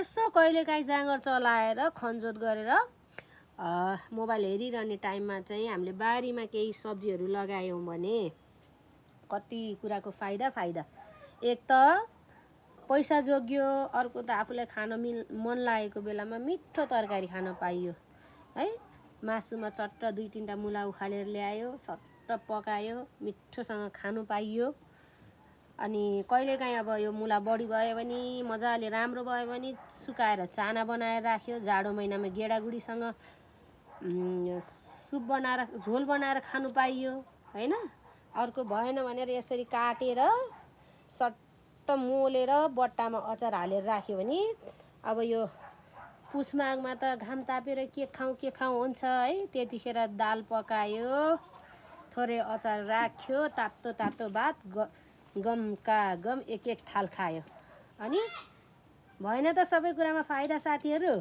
यसो कहिलेकाहीँ जाँगर चलाएर खनजोत गरेर मोबाइल हेरिरहने टाइममा चाहिँ हामीले बारीमा केही सब्जीहरू लगायौँ भने कति कुराको फाइदा। एक त पैसा जोग्यो, अर्को त आफूलाई खान मन लागेको बेलामा मिठो तरकारी खान पाइयो है। मासुमा चट्ट 2-3टा मुला उखालेर ल्यायो, सट्ट पकायो, मिठोसँग खानु पाइयो। अनि कहिलेकाहीँ अब यो मुला बढी भयो भने मजाले राम्रो भयो भने सुकाएर चाना बनाएर राख्यो, जाडो महिनामा गेडागुडीसँग सुप बनाएर झोल बनाएर खानु पाइयो हैन। अर्को भएन भनेर यसरी काटेर सट्ट मोलेर बट्टामा अचार हालेर राख्यो भने अब यो पुस माघमा त घाम तापेर के खाउँ हुन्छ है। त्यतिखेर दाल पकायो, थोरै अचार राख्यो, तातो भात गमका गम एक थाल खायो। अनि भएन त सबै कुरामा फाइदा साथीहरू।